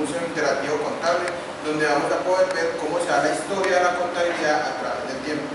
museo interactivo contable, donde vamos a poder ver cómo se da la historia de la contabilidad a través del tiempo.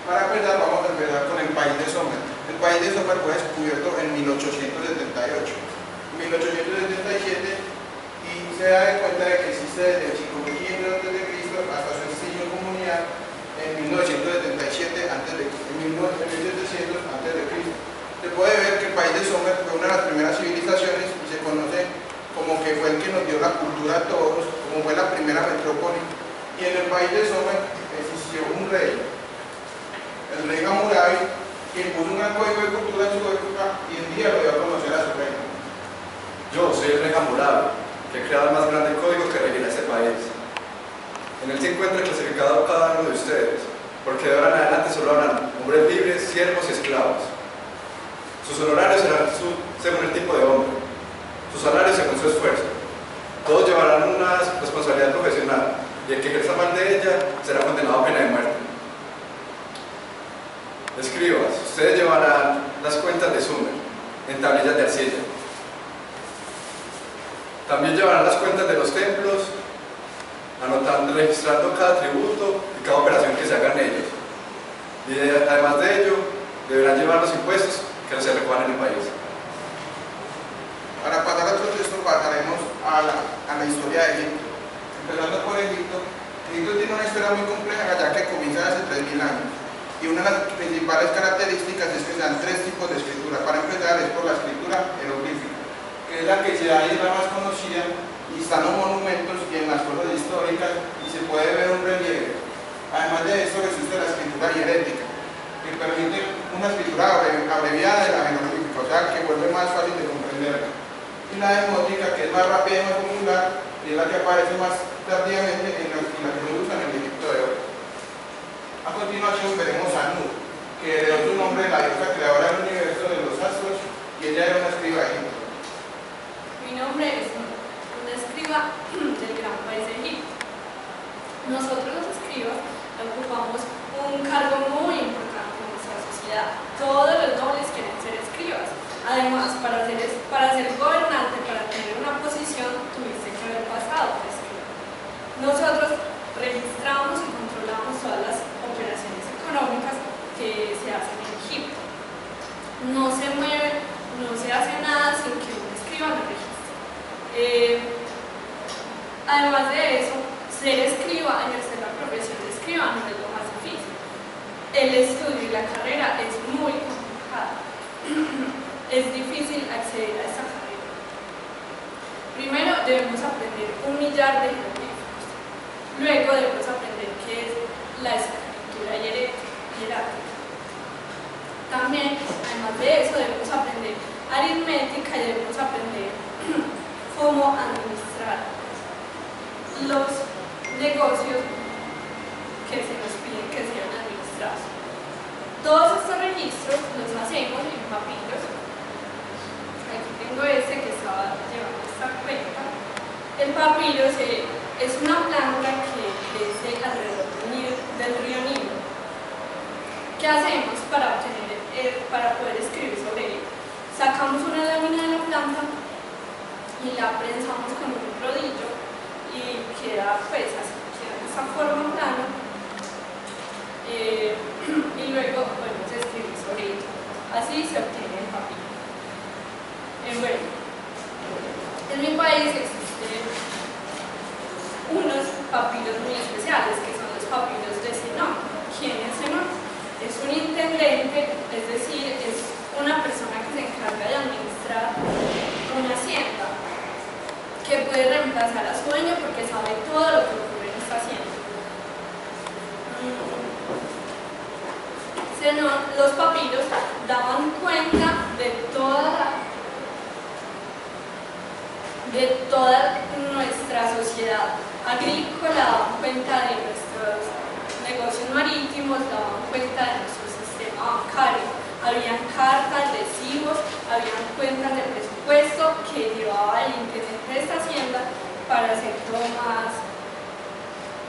Para empezar, vamos a empezar con el país de Sommer. El país de Sommer fue descubierto en 1878, 1877, y se da cuenta de que existe desde 5500 a.C. hasta su extinción comunidad en 1977 en 1700 a.C. Se puede ver que el país de Sommer fue una de las primeras civilizaciones y se conoce como que fue el que nos dio la cultura a todos, como fue la primera metrópoli. Y en el país de Sommer existió un rey, el rey Hammurabi, que impuso un gran código de cultura en su época y en día lo dio a conocer a su reino. Yo soy el rey Hammurabi, que he creado el más grande código que regula este país. En él se encuentra clasificado cada uno de ustedes, porque de ahora en adelante solo habrán hombres libres, siervos y esclavos. Sus honorarios serán según el tipo de hombre, sus salarios según su esfuerzo. Todos llevarán una responsabilidad profesional y el que ejerza mal de ella será condenado a pena de muerte. Escribas, ustedes llevarán las cuentas de Sumer en tablillas de arcilla. También llevarán las cuentas de los templos, registrando cada tributo y cada operación que se haga en ellos. Y además de ello, deberán llevar los impuestos que se recojan en el país. Para pasar a otro texto, pasaremos a la historia de Egipto. Empezando por Egipto, Egipto tiene una historia muy compleja, ya que comienza hace 3000 años. Y una de las principales características es que se dan tres tipos de escritura. Para empezar, es por la escritura jeroglífica, que es la que se da y es la más conocida, y están los monumentos y en las cosas históricas, y se puede ver un relieve. Además de esto, existe la escritura hierética, que permite una escritura abreviada de la jeroglífica, o sea, que vuelve más fácil de comprender. Y la demótica, que es más rápida y más popular, y es la que aparece más tardíamente y la que se usa en el Egipto de hoy. A continuación veremos a Nut, que heredó su nombre de la diosa creadora del universo de los astros, y ella era una escriba de Egipto. Mi nombre es Nut, una escriba del gran país de Egipto. Nosotros los escribas ocupamos un cargo muy importante en nuestra sociedad. Todos los nobles quieren ser escribas. Además, para ser gobernante, para tener una posición, tuviste que haber pasado por escriba. Nosotros registramos y controlamos todas las operaciones económicas que se hacen en Egipto. No se mueve, no se hace nada sin que un escriba lo registre. Además de eso, ser escriba, ejercer la profesión de escriba no es lo más difícil. El estudio y la carrera es muy complicada. Es difícil acceder a esta carrera. Primero debemos aprender un millar de jeroglíficos. Luego debemos aprender qué es la escritura hierática. También, además de eso, debemos aprender aritmética y debemos aprender cómo administrar los negocios que se nos piden que sean administrados. Todos estos registros los hacemos en papiros. Aquí tengo este que estaba llevando esta cuenta. El papiro es una planta que crece alrededor del río Nilo. ¿Qué hacemos para poder escribir sobre él? Sacamos una lámina de la planta y la prensamos con un rodillo y queda pues así, queda de esa forma plana, y luego podemos escribir sobre ello. Así se obtiene el papiro. Bueno, en mi país existen unos papiros muy especiales, que son los papiros de Zenón. ¿Quién es Zenón? Es un intendente, es decir, es una persona que se encarga de administrar una hacienda, que puede reemplazar a su dueño porque sabe todo lo que ocurre en esta hacienda. Zenón, los papiros daban cuenta de toda nuestra sociedad agrícola, daban cuenta de nuestros negocios marítimos, daban cuenta de nuestro sistema bancario. Habían cartas, recibos, habían cuentas de presupuesto que llevaba el intendente de esta hacienda para hacer todo más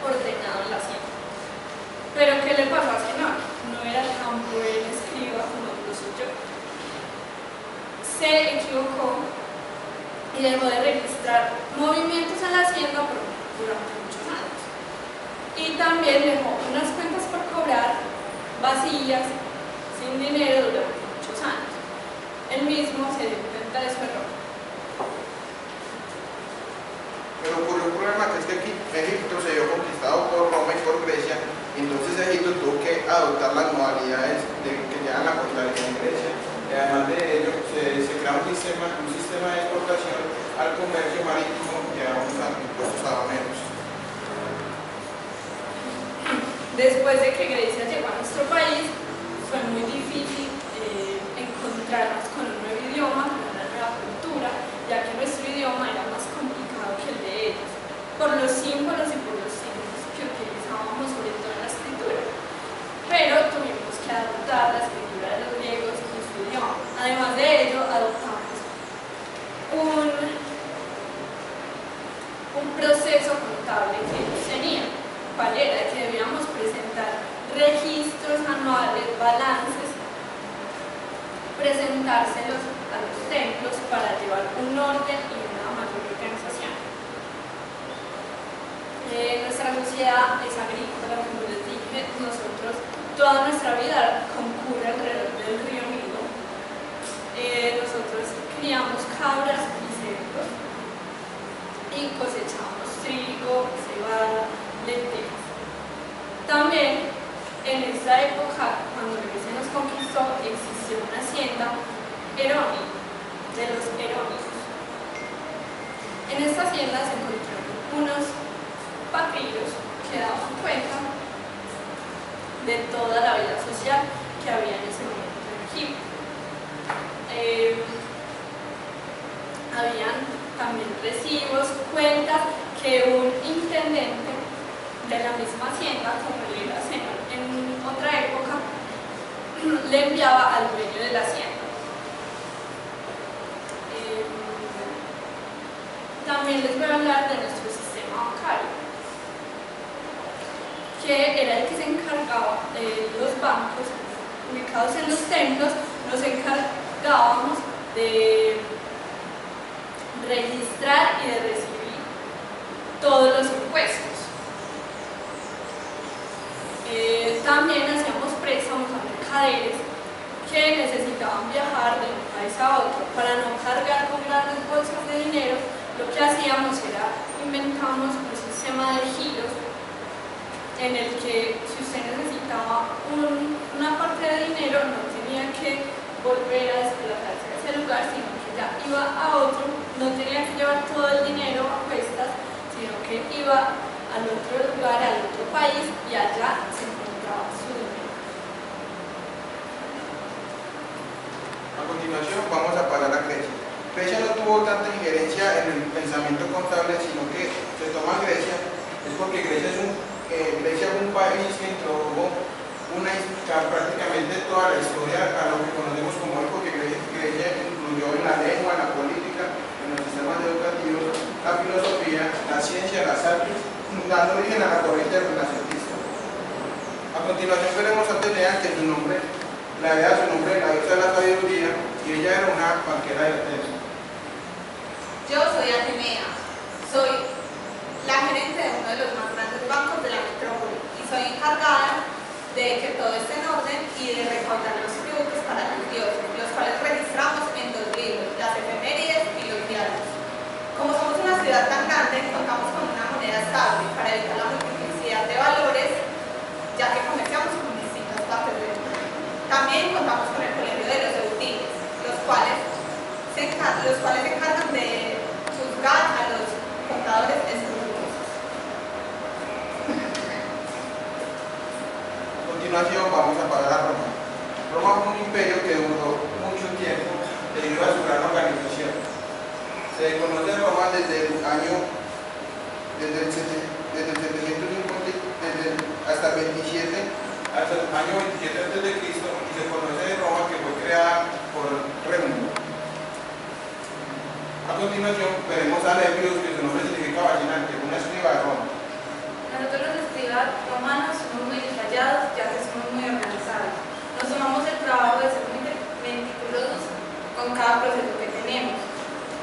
ordenado en la hacienda. Pero ¿qué le pasó a Zenón? No era tan buen escriba como lo soy yo. Se equivocó y dejó de registrar administrar movimientos en la hacienda durante muchos años. Y también dejó unas cuentas por cobrar vacías, sin dinero durante muchos años. Él mismo se dio cuenta de su error. Pero ocurrió un problema, que es que Egipto se vio conquistado por Roma y por Grecia, y entonces Egipto tuvo que adoptar las modalidades que llevan la contrariedad en Grecia. Y además de ello, se crea un sistema de exportación al comercio marítimo y a unos impuestos aduaneros. Después de que Grecia llegó a nuestro país, fue muy difícil encontrarnos con un nuevo idioma, con una nueva cultura, ya que nuestro idioma era más complicado que el de ellos, por los símbolos y por los signos que utilizábamos, sobre todo en la escritura. Pero tuvimos que adaptar la escritura de los griegos y su idioma. Además de ello, adoptamos un proceso contable que ellos tenían. ¿Cuál era? Que debíamos presentar registros anuales, balances, presentárselos a los templos para llevar un orden y una mayor organización. Nuestra sociedad es agrícola, como les dije, nosotros toda nuestra vida concurre alrededor del río Nilo. Nosotros criamos cabras y cerdos y cosechamos trigo, cebada, lentejas. También en esa época, cuando Grecia nos conquistó, existió una hacienda erónica, de los erónicos. En esta hacienda se encontraron unos papiros que daban cuenta de toda la vida social que había en ese momento en Egipto. Habían también recibos, cuentas que un intendente de la misma hacienda, como él era en otra época, le enviaba al dueño de la hacienda. También les voy a hablar de nuestro sistema bancario, que era el que se encargaba de los bancos ubicados en los templos. Nos encargábamos de registrar y de recibir todos los impuestos. También hacíamos préstamos a mercaderes que necesitaban viajar de un país a otro. Para no cargar con grandes bolsas de dinero, lo que hacíamos era inventamos un sistema de giros en el que si usted necesitaba una parte de dinero, no tenía que volver a desplazarse a ese lugar, sino que ya iba a otro, no tenía que llevar todo el dinero a cuestas, sino que iba al otro lugar, al otro país, y allá se encontraba su dinero. A continuación vamos a pasar a Grecia. Grecia no tuvo tanta injerencia en el pensamiento contable, sino que se toma Grecia, es porque Grecia fue un país que introdujo prácticamente toda la historia a lo que conocemos como hoy, porque Grecia incluyó en la lengua, en la política, en los sistemas educativos, la filosofía, la ciencia, las artes, dando origen a la corriente renacentista. A continuación veremos a Atenea, que su nombre, la diosa de la sabiduría, y ella era una banquera de Atenas. Yo soy Atenea, soy la gerente de uno de los más grandes bancos de la metrópoli y soy encargada de que todo esté en orden y de recaudar los tributos para los dioses, los cuales registramos en 2 libros, las efemérides y los diarios. Como somos una ciudad tan grande, contamos con una moneda estable para evitar la multiplicidad de valores, ya que comerciamos con distintas partes del mundo. También contamos con el colegio de los eutiles, los cuales se encargan de juzgar a los contadores escrupulosos. A continuación vamos a pasar a Roma. Roma fue un imperio que duró mucho tiempo debido a su gran organización. Se conoce Roma desde el 750 hasta el 27, hasta el año 27 a.C., y se conoce de Roma que fue creada por Rémulo. A continuación veremos a Lepios, que su nombre significa fascinante, una escriba de Roma. Nosotros los escribas romanos somos muy detallados, ya que somos muy organizados. Nos tomamos el trabajo de ser muy meticulosos con cada proceso que tenemos.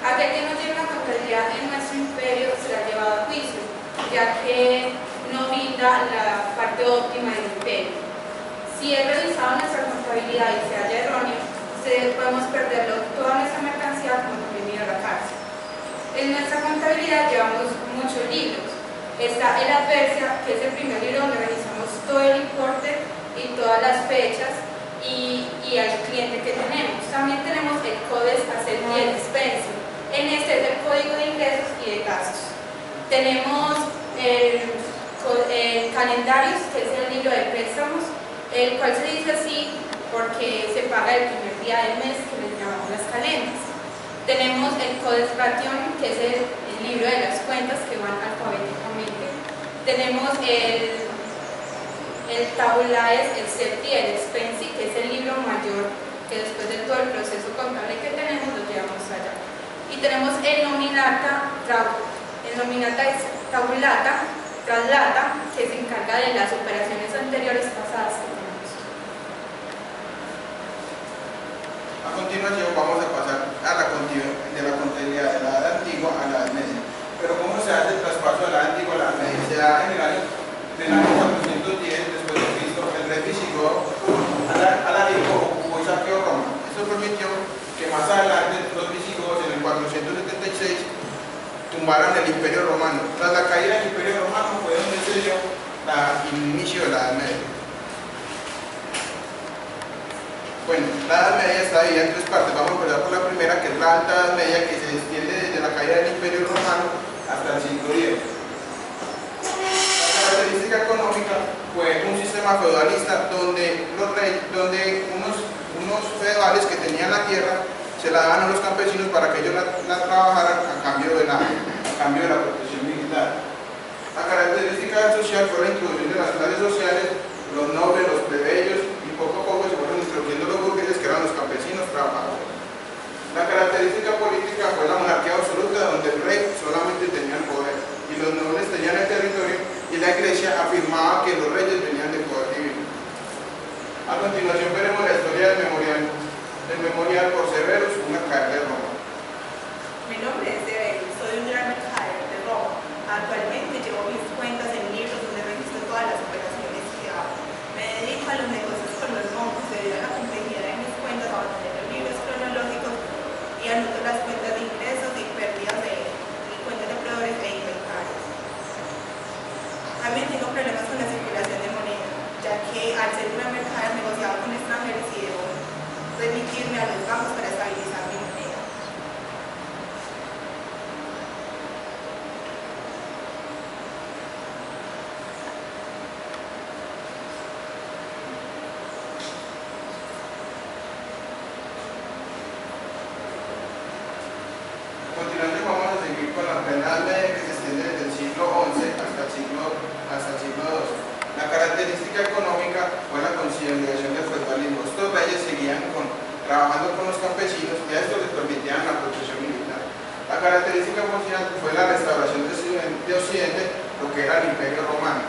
Aquel que no tiene una contabilidad en nuestro imperio será llevado a juicio, ya que no brinda la parte óptima del imperio. Si es revisado nuestra contabilidad y se halla erróneo, podemos perderlo toda nuestra mercancía como también ir a la cárcel. En nuestra contabilidad llevamos muchos libros. Está el Adversia, que es el primer libro donde revisamos todo el importe y todas las fechas y al cliente que tenemos. También tenemos el Codes Asset y el Expense. En este es el código de ingresos y de gastos. Tenemos el Calendarios, que es el libro de préstamos, el cual se dice así porque se paga el primer día del mes, que les llamamos las calendas. Tenemos el Codes Ration, que es el libro de las cuentas que van alfabéticamente. Tenemos el Tabulaes, el CEPTI, el Expensi, que es el libro mayor, que después de todo el proceso contable que tenemos lo llevamos allá. Y tenemos el Nominata Traslata, que se encarga de las operaciones anteriores pasadas que tenemos. A continuación vamos a pasar a la contabilidad de la Edad Antigua a la Edad Media. Pero ¿cómo se hace el traspaso de la Edad Antigua a la Edad Media? Se da en el año 410 después de Cristo. El rey visigodo Alarico ocupó y saqueó Roma. Esto permitió que más adelante los visigodos en el 476 tumbaran el Imperio Romano. Tras la caída del Imperio Romano fue donde se dio el inicio de la Edad Media. Bueno, la Edad Media está dividida en tres partes. Vamos a empezar por la primera, que es la Alta Edad Media, que se extiende desde la caída del Imperio Romano hasta el siglo X. La característica económica fue un sistema feudalista donde unos feudales que tenían la tierra se la daban a los campesinos para que ellos la trabajaran a cambio de la protección militar. La característica social fue la introducción de las clases sociales, los nobles, los plebeyos, y poco a poco se fueron introduciendo los burgueses, que eran los campesinos trabajadores. La característica política fue la monarquía absoluta, donde el rey solamente tenía el poder y los nobles tenían el territorio, y la iglesia afirmaba que los reyes venían del poder divino. A continuación veremos la historia del memorial por Severus, una carta de Roma. Mi nombre es Severus, soy un gran mercader de Roma. Actualmente llevo mis cuentas en libros donde registro todas las operaciones que hago. Me dedico a los negocios con los bancos debido a la complejidad de mis cuentas, a mantener los libros cronológicos y anoto las cuentas de ingresos y pérdidas de cuentas de proveedores e inventarios. También tengo problemas con la circulación de moneda, ya que al ser una mercader negociaba con extranjeros y debo remitirme a los bancos para estabilizar mi moneda. A continuación vamos a seguir con la Edad Media, que se extiende desde el siglo XI hasta el siglo XII. La característica económica fue la consolidación del feudalismo. Estos reyes seguían trabajando con los campesinos y a esto les permitían la protección militar. La característica social fue la restauración de Occidente, lo que era el Imperio Romano.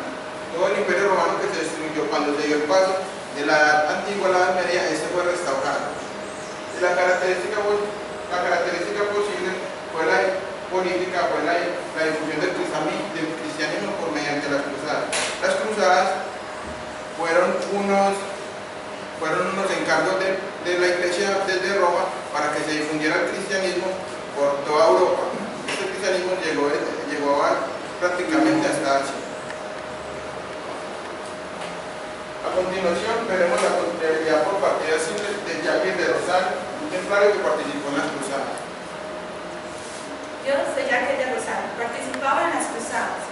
Todo el Imperio Romano que se destruyó cuando se dio el paso de la Edad Antigua a la Edad Media, este fue restaurado. Y la característica posible fue la política, fue la difusión del cristianismo por mediante las cruzadas. Las cruzadas fueron unos encargos de la iglesia desde Roma para que se difundiera el cristianismo por toda Europa. Este cristianismo llegó prácticamente hasta Asia. A continuación veremos la contabilidad por partidas simples de Jacques de Rosal, un templario que participó en las cruzadas. Yo soy Jacques de Rosal, participaba en las cruzadas,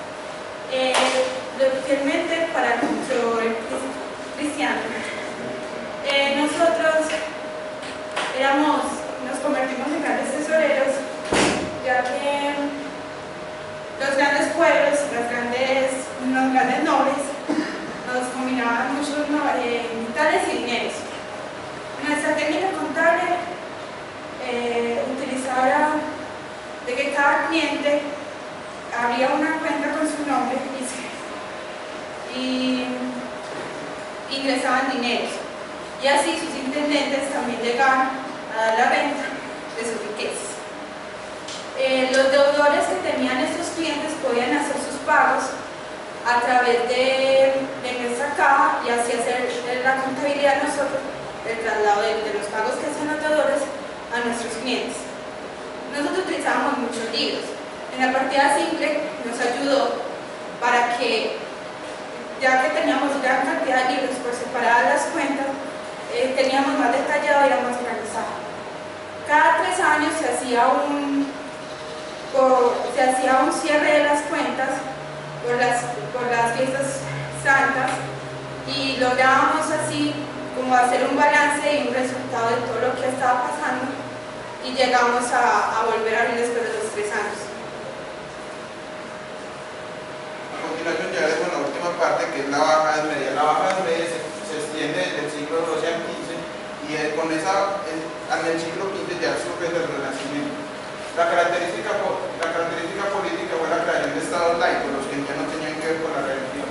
fielmente para el control cristiano. Nosotros nos convertimos en grandes tesoreros, ya que los grandes pueblos, los grandes nobles, nos combinaban muchos vitales y dineros. Nuestra técnica contable utilizaba de que cada cliente abría una cuenta con su nombre y ingresaban dineros, y así sus intendentes también llegaban a dar la renta de sus riquezas. a través de nuestra caja y así hacer la contabilidad nosotros, el traslado de los pagos que hacen los deudores a nuestros clientes. Nosotros utilizábamos muchos libros. En la partida simple nos ayudó para que, ya que teníamos gran cantidad de libros por separadas las cuentas, teníamos más detallado y era más organizado. Cada 3 años se hacía un cierre de las cuentas por las fiestas santas y lográbamos así como hacer un balance y un resultado de todo lo que estaba pasando y llegamos a volver a abrir después de los 3 años. A continuación llegaremos a la última parte, que es la Baja Edad Media. La Baja Edad Media se extiende desde el siglo XII al XV y en el siglo XV ya surge el Renacimiento. La característica política fue la creación de estados laicos, los que ya no tenían que ver con la religión.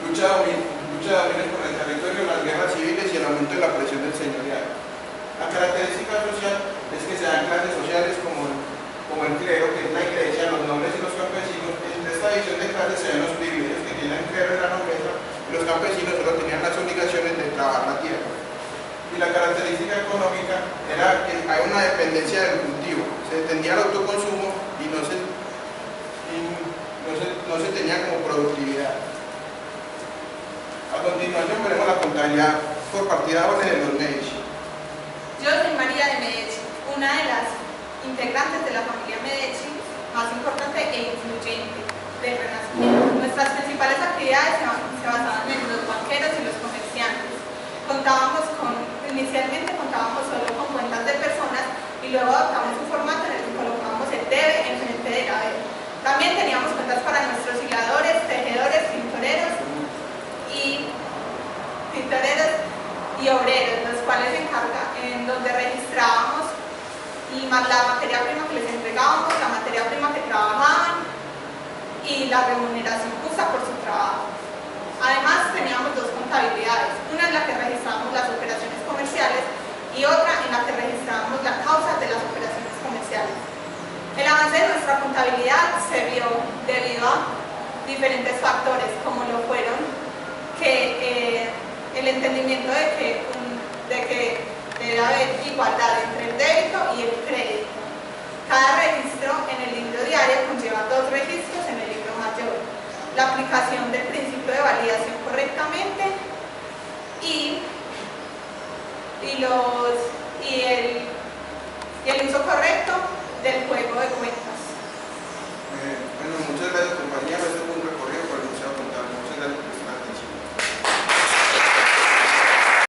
Lucha de dominio por el territorio, las guerras civiles y el aumento de la presión del señoriado. La característica social es que se dan clases sociales como el clero, que es la iglesia, los nobles y los campesinos. Entre esta división de clases se ven los privilegios que tienen el clero y la nobleza, y los campesinos solo tenían las obligaciones de trabajar la tierra. Y la característica económica era que hay una dependencia del cultivo, se tendía al autoconsumo y no se tenía como productividad. A continuación veremos la contabilidad por partida doble de los Medici. Yo soy María de Medici, una de las integrantes de la familia Medici más importante e influyente del Renacimiento. Nuestras principales actividades se basaban en los banqueros y los comerciantes. Inicialmente contábamos solo con cuentas de personas y luego adoptamos un formato en el que colocábamos el debe en frente del haber. También teníamos cuentas para nuestros hiladores, tejedores, pintoreros y obreros, los cuales en donde registrábamos y más la materia prima que les entregábamos, la materia prima que trabajaban y la remuneración justa por su trabajo. Además teníamos 2 contabilidades, una en la que registrábamos las operaciones comerciales y otra en la que registrábamos la causa de las operaciones comerciales. El avance de nuestra contabilidad se vio debido a diferentes factores, como lo fueron el entendimiento de que debe haber igualdad entre el débito y el crédito. Cada registro en el libro diario conlleva 2 registros en el libro mayor. La aplicación del principio de validación correctamente y el